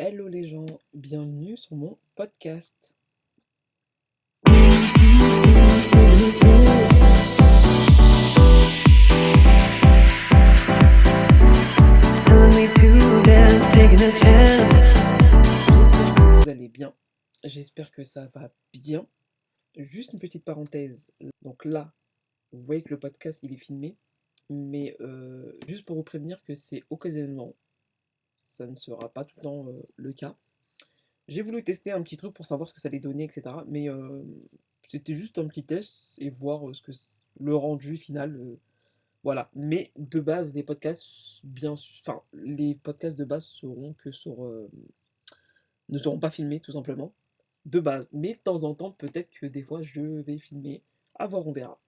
Hello les gens, bienvenue sur mon podcast. Vous allez bien, j'espère que ça va bien. Juste une petite parenthèse, donc là, vous voyez que le podcast il est filmé, mais juste pour vous prévenir que c'est occasionnellement, ça ne sera pas tout le temps le cas. J'ai voulu tester un petit truc pour savoir ce que ça allait donner, etc. Mais c'était juste un petit test et voir le rendu final. Voilà. Mais de base, les podcasts, enfin, les podcasts de base ne seront pas filmés, tout simplement. De base. Mais de temps en temps, peut-être que des fois, je vais filmer. À voir, on verra.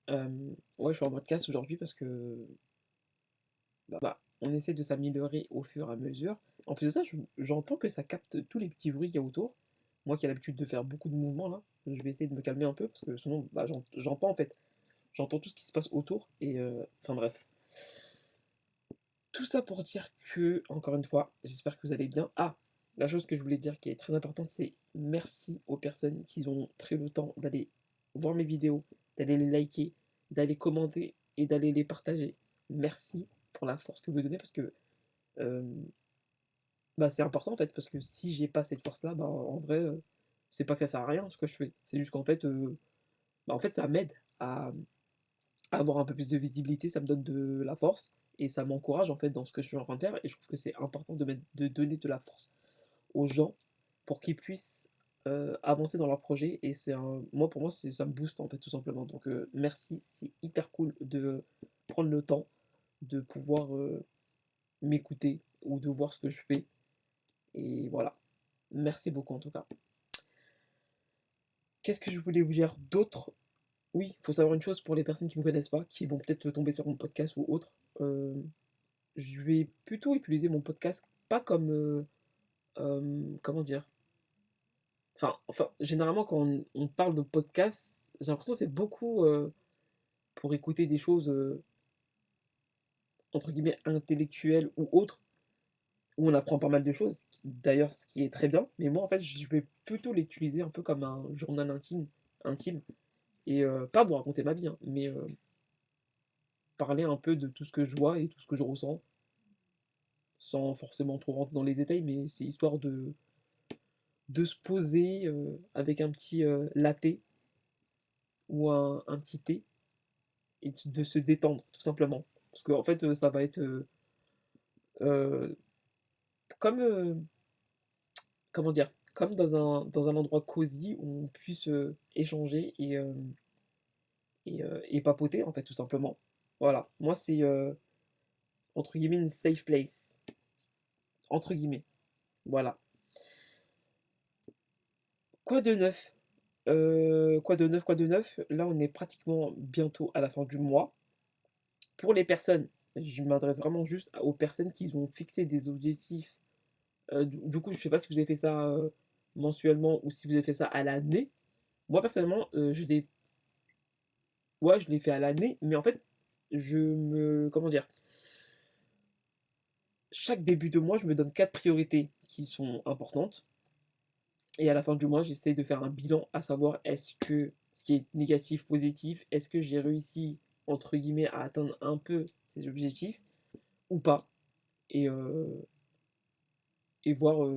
Ouais, je suis en podcast aujourd'hui parce que on essaie de s'améliorer au fur et à mesure. En plus de ça, j'entends que ça capte tous les petits bruits qu'il y a autour. Moi qui ai l'habitude de faire beaucoup de mouvements là, je vais essayer de me calmer un peu parce que sinon j'entends en fait. J'entends tout ce qui se passe autour et enfin bref. Tout ça pour dire que, encore une fois, j'espère que vous allez bien. Ah, la chose que je voulais dire qui est très importante, c'est merci aux personnes qui ont pris le temps d'aller voir mes vidéos, d'aller les liker, d'aller commenter et d'aller les partager. Merci pour la force que vous donnez parce que euh, c'est important en fait, parce que si j'ai pas cette force-là, en vrai, c'est pas que ça sert à rien ce que je fais. C'est juste qu'en fait, en fait, ça m'aide à avoir un peu plus de visibilité, ça me donne de la force et ça m'encourage en fait dans ce que je suis en train de faire. Et je trouve que c'est important de donner de la force aux gens pour qu'ils puissent avancer dans leur projet. Et moi, pour moi, ça me booste en fait tout simplement. Donc merci, c'est hyper cool de prendre le temps de pouvoir m'écouter ou de voir ce que je fais. Et voilà. Merci beaucoup en tout cas. Qu'est-ce que je voulais vous dire d'autre? Oui, il faut savoir une chose pour les personnes qui ne me connaissent pas, qui vont peut-être tomber sur mon podcast ou autre. euh, je vais plutôt utiliser mon podcast pas comme... comment dire? Enfin, généralement quand on parle de podcast, j'ai l'impression que c'est beaucoup pour écouter des choses entre guillemets intellectuelles ou autres, où on apprend pas mal de choses, d'ailleurs ce qui est très bien. Mais moi en fait, je vais plutôt l'utiliser un peu comme un journal intime. Et pas vous raconter ma vie, hein, mais parler un peu de tout ce que je vois et tout ce que je ressens, sans forcément trop rentrer dans les détails, mais c'est histoire de se poser avec un petit latte ou un petit thé et de se détendre, tout simplement. Parce qu'en fait, ça va être euh, comme, comment dire, comme dans un endroit cosy où on puisse échanger et papoter, en fait, tout simplement. Voilà, moi, c'est entre guillemets une safe place. Entre guillemets. Voilà. Quoi de neuf? Quoi de neuf, quoi de neuf? Là, on est pratiquement bientôt à la fin du mois. Pour les personnes, je m'adresse vraiment juste aux personnes qui ont fixé des objectifs. Du coup, je sais pas si vous avez fait ça mensuellement ou si vous avez fait ça à l'année. Moi, personnellement, ouais, je l'ai fait à l'année, mais en fait, comment dire, chaque début de mois, je me donne quatre priorités qui sont importantes. Et à la fin du mois, j'essaie de faire un bilan, à savoir est-ce que ce qui est négatif, positif, est-ce que j'ai réussi, entre guillemets, à atteindre un peu ces objectifs ou pas. Et, voir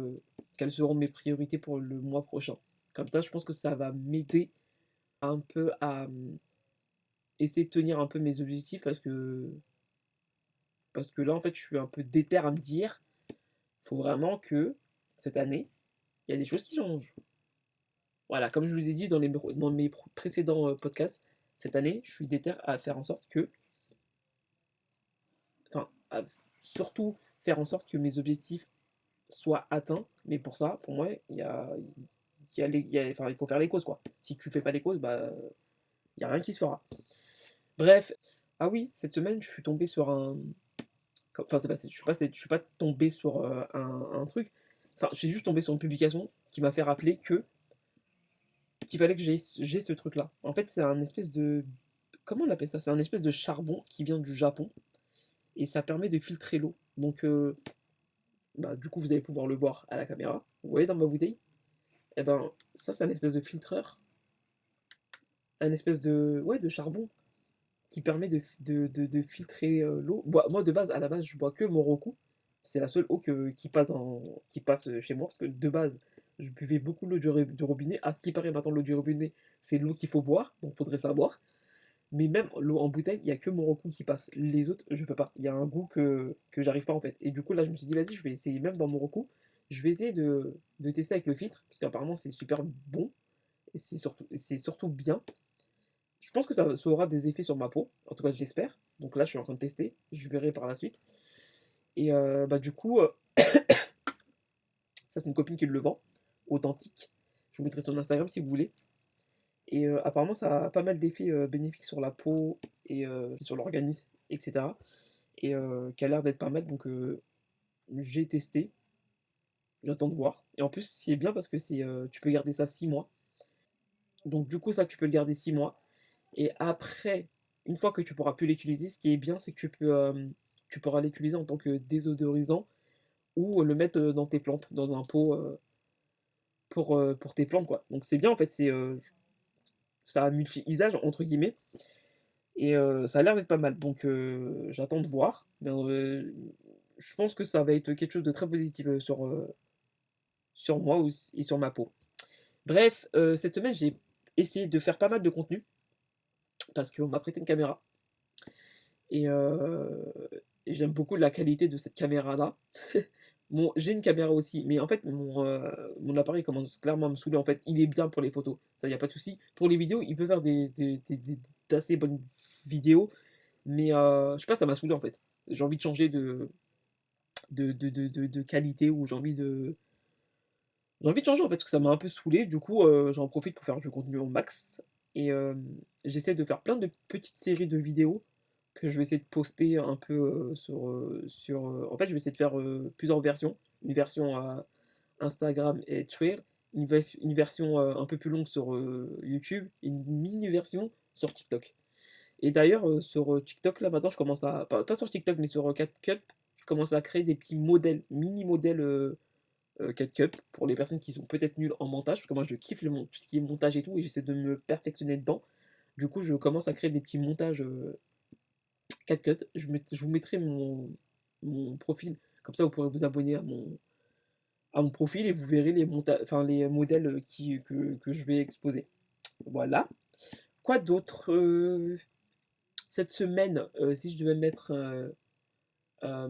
quelles seront mes priorités pour le mois prochain. Comme ça, je pense que ça va m'aider un peu à essayer de tenir un peu mes objectifs parce que là, en fait, je suis un peu déter à me dire, il faut vraiment que cette année, il y a des choses qui changent. Voilà, comme je vous ai dit dans mes précédents podcasts, cette année, je suis déter à faire en sorte que, enfin, surtout faire en sorte que mes objectifs soient atteints. Mais pour ça, pour moi, enfin, il faut faire les causes, quoi. Si tu fais pas les causes, il n'y a rien qui se fera. Bref, ah oui, cette semaine, je suis tombé sur un. Enfin, je suis pas tombé sur un truc. Enfin, je suis juste tombé sur une publication qui m'a fait rappeler qu'il fallait que j'ai ce truc-là. En fait, c'est un espèce de. Comment on appelle ça? C'est un espèce de charbon qui vient du Japon et ça permet de filtrer l'eau. Donc, bah, du coup, vous allez pouvoir le voir à la caméra. Vous voyez dans ma bouteille? Et ben, ça, c'est un espèce de filtreur, un espèce de, ouais, de charbon qui permet de filtrer l'eau. Moi, de base, à la base, je bois que Moroku. C'est la seule eau qui passe chez moi, parce que de base, je buvais beaucoup l'eau du robinet. À ce qui paraît, maintenant, l'eau du robinet, c'est l'eau qu'il faut boire, donc faudrait savoir. Mais même l'eau en bouteille, il n'y a que Moroku qui passe. Les autres, je peux pas. Il y a un goût que j'arrive pas en fait. Et du coup, là, je me suis dit, vas-y, je vais essayer, même dans Moroku, je vais essayer de tester avec le filtre, parce qu'apparemment, c'est super bon, et c'est surtout bien. Je pense que ça aura des effets sur ma peau, en tout cas, j'espère. Donc là, je suis en train de tester, je verrai par la suite. Et bah, du coup, ça, c'est une copine qui le vend, authentique. Je vous mettrai son Instagram si vous voulez. Et apparemment, ça a pas mal d'effets bénéfiques sur la peau et sur l'organisme, etc. Et qui a l'air d'être pas mal. Donc j'ai testé, j'attends de voir. Et en plus, c'est bien parce que tu peux garder ça 6 mois. Donc du coup, ça, tu peux le garder 6 mois. Et après, une fois que tu pourras plus l'utiliser, ce qui est bien, c'est que tu pourras l'utiliser en tant que désodorisant ou le mettre dans tes plantes, dans un pot pour tes plantes, quoi. Donc c'est bien en fait, ça a multi-usage, entre guillemets. Et ça a l'air d'être pas mal. Donc j'attends de voir. Mais, je pense que ça va être quelque chose de très positif sur moi aussi, et sur ma peau. Bref, cette semaine, j'ai essayé de faire pas mal de contenu parce qu'on m'a prêté une caméra et j'aime beaucoup la qualité de cette caméra-là. Bon, j'ai une caméra aussi, mais en fait, mon appareil commence clairement à me saouler. En fait, il est bien pour les photos, ça, y a pas de souci. Pour les vidéos, il peut faire d'assez bonnes vidéos, mais je sais pas, ça m'a saoulé en fait. J'ai envie de changer de qualité ou j'ai envie de changer en fait, parce que ça m'a un peu saoulé. Du coup, j'en profite pour faire du contenu au max. Et j'essaie de faire plein de petites séries de vidéos que je vais essayer de poster un peu en fait, je vais essayer de faire plusieurs versions. Une version à Instagram et Twitter, une version un peu plus longue sur YouTube, et une mini version sur TikTok. Et d'ailleurs, sur TikTok, là maintenant, je commence à. Pas sur TikTok, mais sur 4Cup, je commence à créer des petits modèles, mini modèles 4Cup pour les personnes qui sont peut-être nulles en montage, parce que moi je kiffe tout ce qui est montage et tout, et j'essaie de me perfectionner dedans. Du coup, je commence à créer des petits montages 4Cut. Je vous mettrai mon profil, comme ça vous pourrez vous abonner à mon profil et vous verrez les modèles que je vais exposer. Voilà. Quoi d'autre cette semaine, si je devais mettre euh,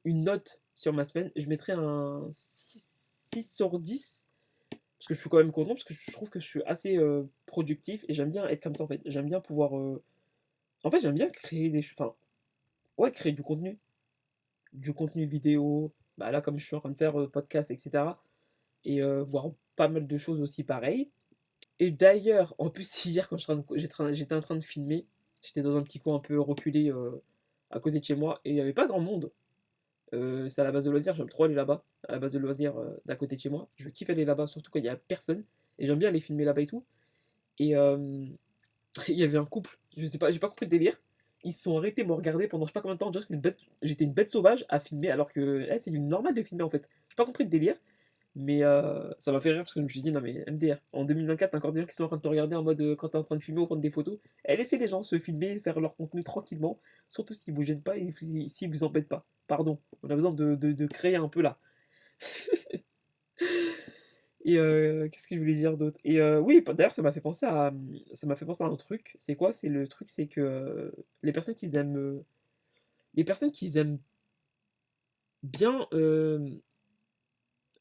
une note sur ma semaine, je mettrais un 6 sur 10 parce que je suis quand même content, parce que je trouve que je suis assez productif et j'aime bien être comme ça en fait. J'aime bien pouvoir. En fait, j'aime bien créer des choses. Enfin, ouais, créer du contenu vidéo. Bah là, comme je suis en train de faire podcast, etc. Et voir pas mal de choses aussi pareilles. Et d'ailleurs, en plus, hier, quand j'étais en train de filmer, j'étais dans un petit coin un peu reculé à côté de chez moi et il n'y avait pas grand monde. C'est à la base de loisirs, j'aime trop aller là-bas, à la base de loisirs d'à côté de chez moi. Je kiffe aller là-bas, surtout quand il n'y a personne. Et j'aime bien aller filmer là-bas et tout. Et il y avait un couple, je sais pas, j'ai pas compris le délire. Ils se sont arrêtés, me regarder pendant je sais pas combien de temps. J'étais une bête sauvage à filmer alors que c'est une normale de filmer en fait. J'ai pas compris le délire. Mais ça m'a fait rire parce que je me suis dit, non mais MDR, en 2024, t'as encore des gens qui sont en train de te regarder en mode quand t'es en train de filmer ou prendre des photos. Et laissez les gens se filmer, faire leur contenu tranquillement, surtout s'ils vous gênent pas et s'ils vous embêtent pas. Pardon, on a besoin de créer un peu là. Et qu'est-ce que je voulais dire d'autre? Et oui, d'ailleurs, ça m'a fait penser à un truc. C'est quoi? C'est le truc, c'est que les personnes qui aiment bien,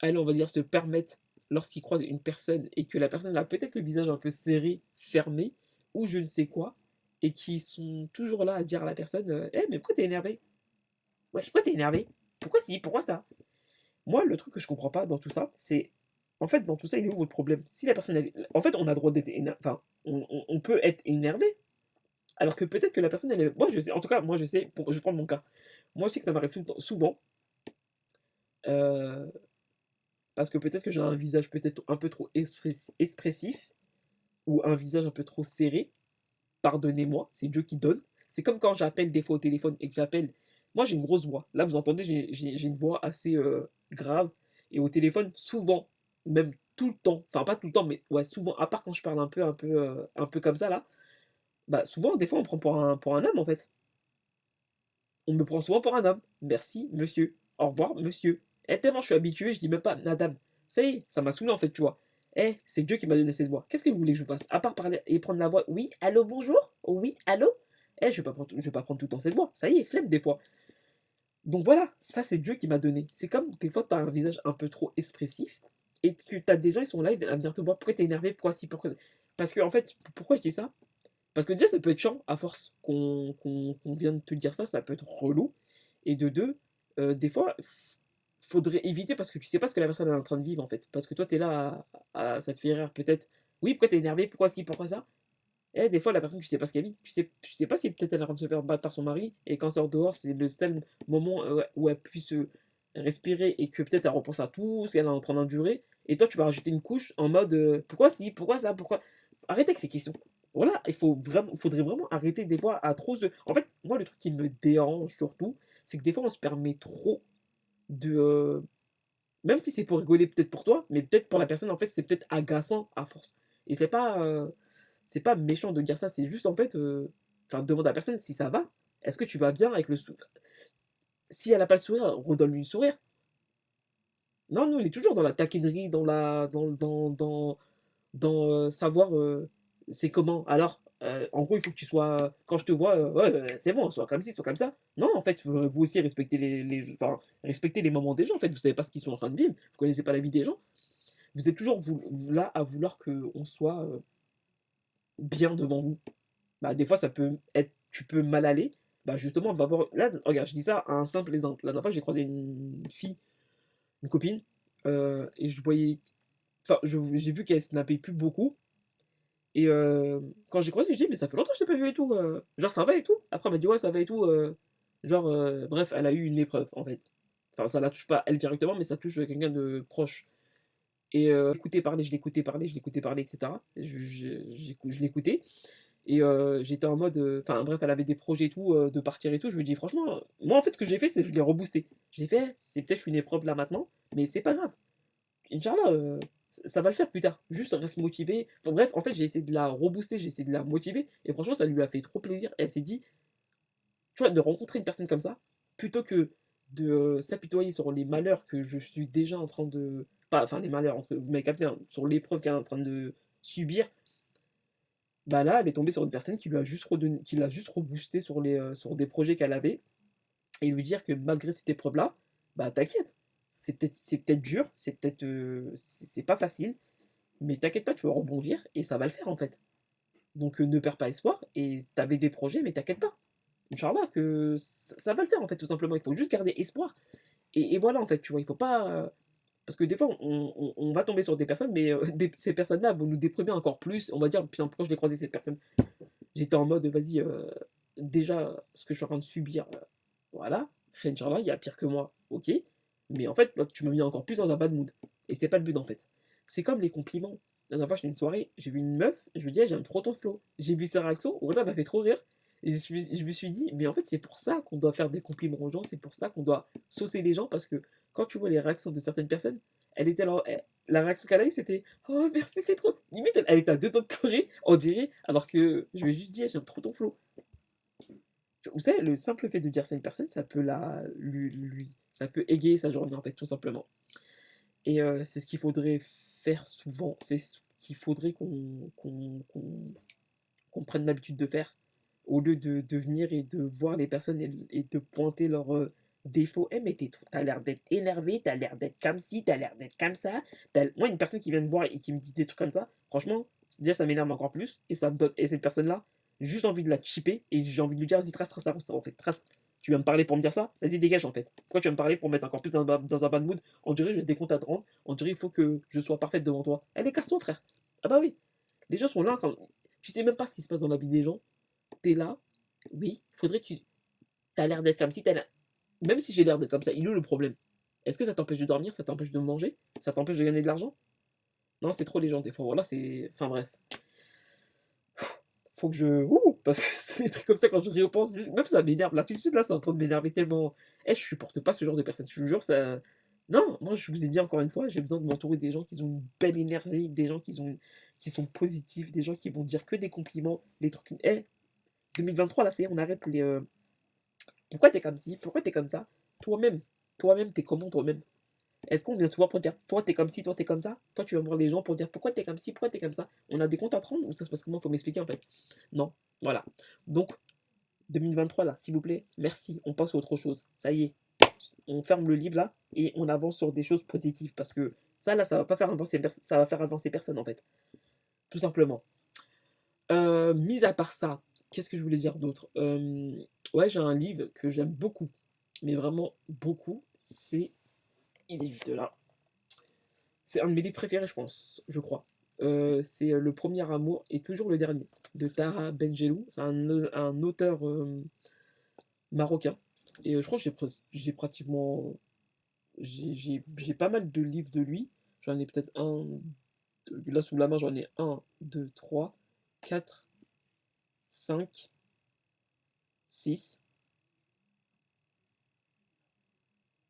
allez, on va dire, se permettre lorsqu'ils croisent une personne et que la personne a peut-être le visage un peu serré, fermé, ou je ne sais quoi, et qui sont toujours là à dire à la personne, mais pourquoi t'es énervé? Ouais, pourquoi t'es énervé? Pourquoi si? Pourquoi ça? Moi, le truc que je comprends pas dans tout ça, c'est. En fait, dans tout ça, il est où votre problème? Si la personne. En fait, on a le droit d'être énervé. Enfin, on peut être énervé. Alors que peut-être que la personne, elle est. Moi, je sais. En tout cas, moi, je sais. Je vais prendre mon cas. Moi, je sais que ça m'arrive souvent. euh, parce que peut-être que j'ai un visage peut-être un peu trop expressif. Ou un visage un peu trop serré. Pardonnez-moi, c'est Dieu qui donne. C'est comme quand j'appelle des fois au téléphone et que j'appelle. Moi, j'ai une grosse voix. Là, vous entendez, j'ai une voix assez grave. Et au téléphone, souvent, même tout le temps, enfin pas tout le temps, mais ouais, souvent, à part quand je parle un peu comme ça, là, bah souvent, des fois, on me prend pour un homme, en fait. On me prend souvent pour un homme. Merci, monsieur. Au revoir, monsieur. Et tellement je suis habitué, je dis même pas madame. Ça y est, ça m'a saoulé en fait, tu vois. Eh, c'est Dieu qui m'a donné cette voix. Qu'est-ce que vous voulez que je fasse? À part parler et prendre la voix. Oui, allô, bonjour? Oui, allô? Eh, je vais pas prendre tout le temps cette voix. Ça y est, flemme des fois. Donc voilà, ça c'est Dieu qui m'a donné. C'est comme des fois tu as un visage un peu trop expressif et que tu as des gens, ils sont là, ils viennent à venir te voir. Pourquoi t'es énervé? Pourquoi si? Pourquoi. Parce que en fait, pourquoi je dis ça? Parce que déjà, ça peut être chiant, à force qu'on vienne te dire ça, ça peut être relou. Et de deux, des fois, faudrait éviter parce que tu sais pas ce que la personne est en train de vivre en fait. Parce que toi, t'es là, ça te fait rire peut-être. Oui, pourquoi t'es énervé? Pourquoi ci? Pourquoi ça? Et des fois, la personne, tu sais pas ce qu'elle vit. Tu sais pas si peut-être elle est en train de se faire battre par son mari et quand elle sort dehors, c'est le seul moment où elle puisse respirer et que peut-être elle repense à tout ce qu'elle est en train d'endurer. Et toi, tu vas rajouter une couche en mode pourquoi si? Pourquoi ça? Pourquoi? Arrêtez avec ces questions. Voilà, faudrait vraiment arrêter des fois à trop se. En fait, moi, le truc qui me dérange surtout, c'est que des fois, on se permet trop de. Même si c'est pour rigoler, peut-être pour toi, mais peut-être pour la personne, en fait, c'est peut-être agaçant à force. Et c'est pas méchant de dire ça, c'est juste en fait. Enfin, demande à la personne si ça va. Est-ce que tu vas bien avec le sourire? Si elle a pas le sourire, redonne-lui le sourire. Non, nous, on est toujours dans la taquinerie, dans savoir c'est comment. Alors, en gros, il faut que tu sois. Quand je te vois, ouais, c'est bon, soit comme ci, soit comme ça. Non, en fait, vous aussi respectez enfin, respectez les moments des gens. En fait, vous savez pas ce qu'ils sont en train de vivre. Vous connaissez pas la vie des gens. Vous êtes toujours là à vouloir qu'on soit bien devant vous. Bah, des fois, ça peut être. Tu peux mal aller. Bah, justement, on va voir. Là, regarde, je dis ça à un simple exemple. La dernière fois, j'ai croisé une fille, une copine, et je voyais. Enfin, j'ai vu qu'elle snappait plus beaucoup. Et quand j'ai croisé, je dis, mais ça fait longtemps que je t'ai pas vu et tout. Genre, ça va et tout. Après, elle m'a dit, ouais, ça va et tout. Genre, bref, elle a eu une épreuve, en fait. Enfin, ça la touche pas elle directement, mais ça touche quelqu'un de proche. Et je l'écoutais parler, etc. Je l'écoutais. Et j'étais en mode. Enfin, bref, elle avait des projets et tout, de partir et tout. Je lui dis, franchement, moi, en fait, ce que j'ai fait, c'est que je l'ai reboosté. J'ai fait, c'est peut-être une épreuve là maintenant, mais c'est pas grave. Inch'Allah, ça va le faire plus tard. Juste reste motivé. Enfin, bref, en fait, j'ai essayé de la rebooster, j'ai essayé de la motiver. Et franchement, ça lui a fait trop plaisir. Et elle s'est dit, tu vois, de rencontrer une personne comme ça, plutôt que de s'apitoyer sur les malheurs que je suis déjà en train de. Pas, enfin, les malheurs, entre mes captés, hein, sur l'épreuve qu'elle est en train de subir. Bah là, elle est tombée sur une personne qui lui a juste qui l'a juste reboosté sur des projets qu'elle avait et lui dire que malgré cette épreuve-là, bah t'inquiète, c'est peut-être dur, c'est pas facile, mais t'inquiète pas, tu vas rebondir et ça va le faire en fait. Donc ne perds pas espoir et t'avais des projets, mais t'inquiète pas. Inch'Allah que ça va le faire en fait, tout simplement. Il faut juste garder espoir. Et voilà en fait, tu vois, il faut pas. Parce que des fois, on va tomber sur des personnes, mais ces personnes-là vont nous déprimer encore plus. On va dire, putain, pourquoi je l'ai croisé cette personne? J'étais en mode, vas-y, déjà, ce que je suis en train de subir, voilà. Inch'Allah, il y a pire que moi, ok. Mais en fait, là, tu m'as mis encore plus dans un bad mood. Et c'est pas le but en fait. C'est comme les compliments. La dernière fois, j'étais une soirée, j'ai vu une meuf, je lui dis, ah, j'aime trop ton flow. J'ai vu sa réaction, voilà, elle m'a fait trop rire. Et je me suis dit, mais en fait, c'est pour ça qu'on doit faire des compliments aux gens, c'est pour ça qu'on doit saucer les gens, parce que quand tu vois les réactions de certaines personnes, elle était là, la réaction qu'elle a eue, c'était, oh merci, c'est trop. Limite, elle était à deux doigts de pleurer, on dirait, alors que je lui ai juste dit, ah, j'aime trop ton flow. Vous savez, le simple fait de dire ça à une personne, ça peut ça peut égayer sa journée, en fait, tout simplement. Et c'est ce qu'il faudrait faire souvent, c'est ce qu'il faudrait qu'on prenne l'habitude de faire, au lieu de venir et de voir les personnes et de pointer leurs défauts. Eh, mais t'as l'air d'être énervé, t'as l'air d'être comme ci, t'as l'air d'être comme ça. Moi, une personne qui vient me voir et qui me dit des trucs comme ça, franchement, déjà, ça m'énerve encore plus. Et ça me donne, et cette personne-là, j'ai juste envie de la chipper et j'ai envie de lui dire, vas-y, trace, avance, en fait, trace. Tu vas me parler pour me dire ça? Vas-y, dégage en fait. Pourquoi tu vas me parler pour me mettre encore plus dans un bad mood? On dirait, j'ai des comptes à te rendre. On dirait, il faut que je sois parfaite devant toi. Allez, casse-toi, frère. Ah bah oui. Les gens sont là quand. Tu sais même pas ce qui se passe dans la vie des gens. T'es là. Oui, faudrait que tu. T'as l'air d'être comme si t'as l'air. Même si j'ai l'air d'être comme ça, il est où le problème? Est-ce que ça t'empêche de dormir? Ça t'empêche de manger? Ça t'empêche de gagner de l'argent? Non, c'est trop les gens, des fois. Voilà, c'est. Enfin bref. faut que je parce que c'est des trucs comme ça quand je repense, même ça m'énerve. Là, tout de suite, là, c'est en train de m'énerver tellement. Je supporte pas ce genre de personnes, je vous jure, ça non, moi, je vous ai dit encore une fois, j'ai besoin de m'entourer des gens qui ont une belle énergie, des gens qui sont positifs, des gens qui vont dire que des compliments, des trucs 2023 là, ça y est, on arrête les, pourquoi t'es comme ci? Pourquoi t'es comme ça? Toi-même, toi-même, t'es comment toi-même? Est-ce qu'on vient te voir pour dire toi t'es comme ci, toi t'es comme ça? Toi tu vas voir les gens pour dire pourquoi t'es comme ci, pourquoi t'es comme ça? On a des comptes à te rendre ou ça se passe comment? Faut m'expliquer en fait. Non, voilà. Donc 2023 là, s'il vous plaît, merci. On passe à autre chose. Ça y est, on ferme le livre là et on avance sur des choses positives parce que ça là, ça va pas faire avancer, ça va faire avancer personne en fait, tout simplement. Mis à part ça, qu'est-ce que je voulais dire d'autre? Ouais, j'ai un livre que j'aime beaucoup, mais vraiment beaucoup. Il est juste là. C'est un de mes livres préférés, je pense, je crois. C'est Le Premier Amour et toujours le dernier de Tara Benjelloun. C'est un auteur marocain. Et je crois que j'ai pratiquement. J'ai pas mal de livres de lui. J'en ai peut-être là sous la main, j'en ai un, deux, trois, quatre, cinq, six,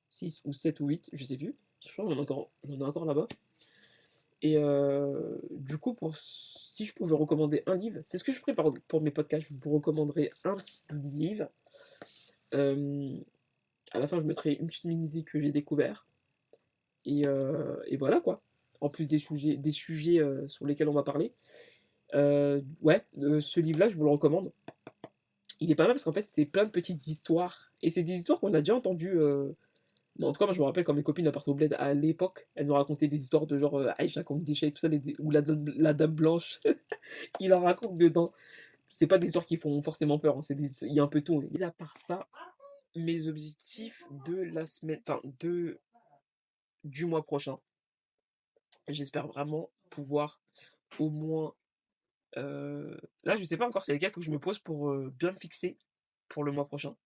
six ou sept ou huit, je sais plus. Je crois que j'en ai encore là-bas. Et du coup, si je pouvais recommander un livre, c'est ce que je prépare pour mes podcasts. Je vous recommanderais un petit livre. À la fin, je mettrai une petite musique que j'ai découvert. Et voilà quoi. En plus des sujets sur lesquels on va parler. Ouais, ce livre-là, je vous le recommande. Il est pas mal parce qu'en fait, c'est plein de petites histoires. Et c'est des histoires qu'on a déjà entendues. Mais en tout cas, moi je me rappelle quand mes copines à partir au bled à l'époque, elles nous racontaient des histoires de genre Aïcha comme déchet et tout ça, ou la dame blanche, il en raconte dedans. C'est pas des histoires qui font forcément peur, hein, il y a un peu tout. Mis à part ça, mes objectifs de la semaine, du mois prochain, j'espère vraiment pouvoir au moins. Là, je sais pas encore c'est lesquels, faut que je me pose pour bien me fixer pour le mois prochain.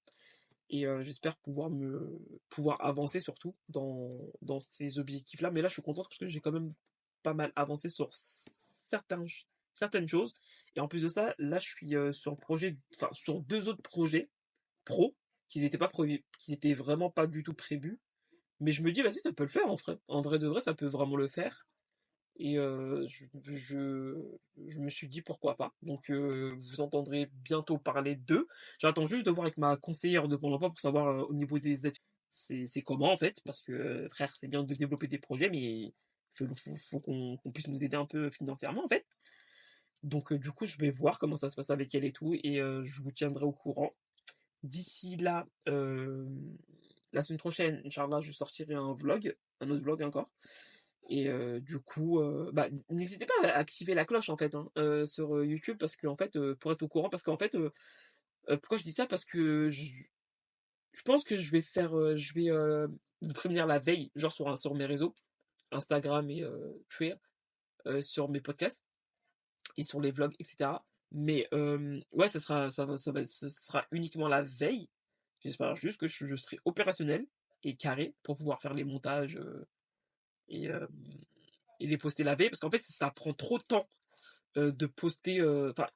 Et j'espère pouvoir avancer surtout dans ces objectifs-là. Mais là, je suis content parce que j'ai quand même pas mal avancé sur certaines choses. Et en plus de ça, là, je suis sur un projet, enfin, sur deux autres projets pro qui n'étaient pas prévus, qui étaient vraiment pas du tout prévus. Mais je me dis, vas-y, ça peut le faire en vrai. En vrai de vrai, ça peut vraiment le faire. Et je me suis dit pourquoi pas. Donc vous entendrez bientôt parler d'eux. J'attends juste de voir avec ma conseillère de Pôle emploi pour savoir au niveau des aides, c'est comment en fait. Parce que frère, c'est bien de développer des projets, mais faut qu'on puisse nous aider un peu financièrement en fait. Donc du coup, je vais voir comment ça se passe avec elle et tout. Et je vous tiendrai au courant. D'ici là, la semaine prochaine, Inch'Allah, je sortirai un autre vlog encore. Et du coup, bah, n'hésitez pas à activer la cloche en fait hein, sur YouTube parce que en fait, pour être au courant, parce qu'en fait, pourquoi je dis ça? Parce que je pense que je vais vous prévenir la veille, genre sur mes réseaux, Instagram et Twitter, sur mes podcasts et sur les vlogs, etc. Mais ouais, ça sera uniquement la veille. J'espère juste que je serai opérationnel et carré pour pouvoir faire les montages et, euh, et les poster la veille parce qu'en fait ça prend trop de temps de poster enfin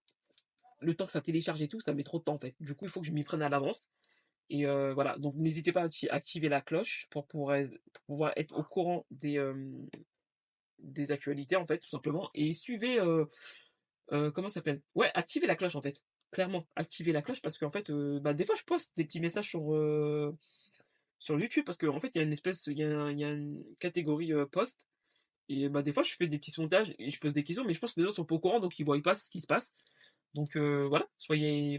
le temps que ça télécharge et tout ça met trop de temps en fait du coup il faut que je m'y prenne à l'avance et voilà donc n'hésitez pas à activer la cloche pour pouvoir être au courant des actualités en fait tout simplement et suivez comment ça s'appelle ouais activez la cloche en fait clairement activez la cloche parce qu'en fait bah, des fois je poste des petits messages sur YouTube parce qu'en fait il y a une espèce il y a une catégorie post. Et bah, des fois, je fais des petits sondages et je pose des questions, mais je pense que les gens sont pas au courant, donc ils voient pas ce qui se passe. Donc voilà, soyez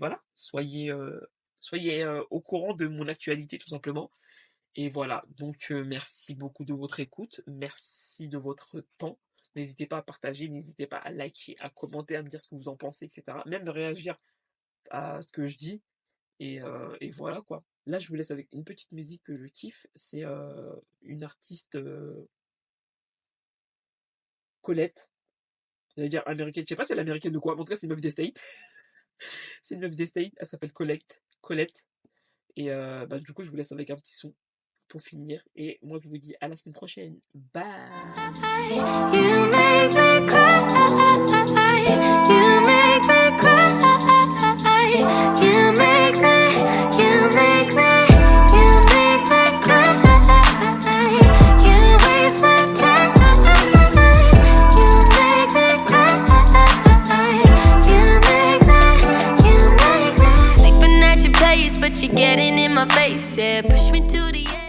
au courant de mon actualité tout simplement. Et voilà, donc merci beaucoup de votre écoute, merci de votre temps. N'hésitez pas à partager, n'hésitez pas à liker, à commenter, à me dire ce que vous en pensez, etc. Même de réagir à ce que je dis. Et voilà quoi. Là, je vous laisse avec une petite musique que je kiffe. C'est une artiste Colette. J'allais dire américaine. Je sais pas si elle est américaine ou quoi. Mais en tout cas, c'est une meuf des States. C'est une meuf des States. Elle s'appelle Colette. Colette. Et bah, du coup, je vous laisse avec un petit son pour finir. Et moi, je vous dis à la semaine prochaine. Bye. You make me cry. You make me cry. She getting in my face, yeah, push me to the edge.